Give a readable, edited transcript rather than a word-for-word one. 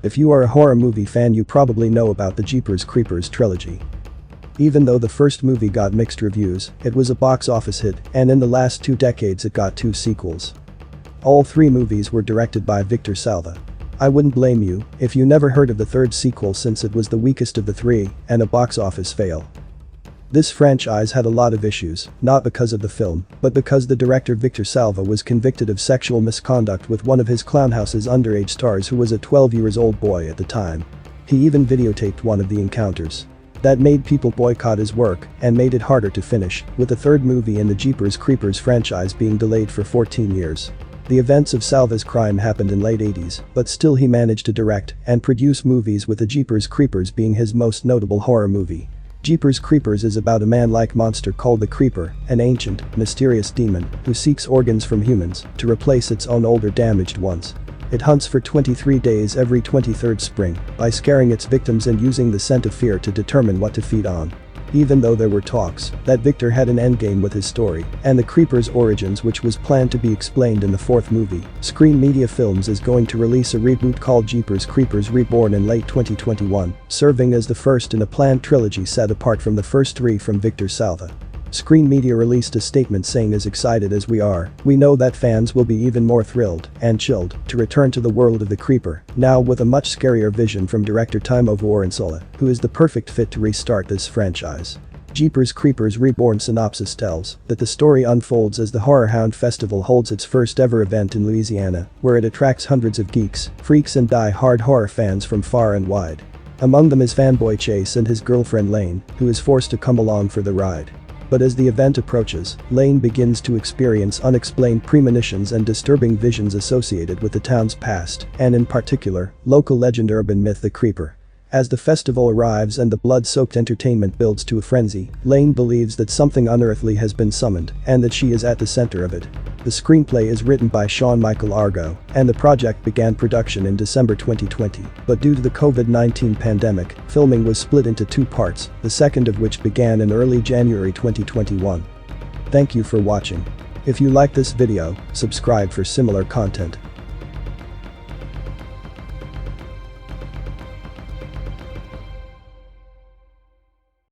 If you are a horror movie fan, you probably know about the Jeepers Creepers trilogy. Even though the first movie got mixed reviews, it was a box office hit, and in the last 2 decades it got 2 sequels. All 3 movies were directed by Victor Salva. I wouldn't blame you if you never heard of the third sequel, since it was the weakest of the 3 and a box office fail. This franchise had a lot of issues, not because of the film, but because the director Victor Salva was convicted of sexual misconduct with one of his Clownhouse's underage stars, who was a 12-year-old boy at the time. He even videotaped one of the encounters. That made people boycott his work and made it harder to finish, with the third movie in the Jeepers Creepers franchise being delayed for 14 years. The events of Salva's crime happened in late 80s, but still he managed to direct and produce movies, with the Jeepers Creepers being his most notable horror movie. Jeepers Creepers is about a man-like monster called the Creeper, an ancient, mysterious demon who seeks organs from humans to replace its own older, damaged ones. It hunts for 23 days every 23rd spring by scaring its victims and using the scent of fear to determine what to feed on. Even though there were talks that Victor had an endgame with his story and the Creeper's origins, which was planned to be explained in the 4th movie, Screen Media Films is going to release a reboot called Jeepers Creepers Reborn in late 2021, serving as the first in a planned trilogy set apart from the first 3 from Victor Salva. Screen Media released a statement saying, "As excited as we are, we know that fans will be even more thrilled and chilled to return to the world of the Creeper, now with a much scarier vision from director Timo Vuorensola, who is the perfect fit to restart this franchise." Jeepers Creepers Reborn synopsis tells that the story unfolds as the Horror Hound Festival holds its first ever event in Louisiana, where it attracts hundreds of geeks, freaks and die-hard horror fans from far and wide. Among them is fanboy Chase and his girlfriend Lane, who is forced to come along for the ride. But as the event approaches, Lane begins to experience unexplained premonitions and disturbing visions associated with the town's past, and in particular, local legend urban myth the Creeper. As the festival arrives and the blood-soaked entertainment builds to a frenzy, Lane believes that something unearthly has been summoned and that she is at the center of it. The screenplay is written by Sean Michael Argo, and the project began production in December 2020, but due to the COVID-19 pandemic, filming was split into 2 parts, the second of which began in early January 2021. Thank you for watching. If you like this video, subscribe for similar content.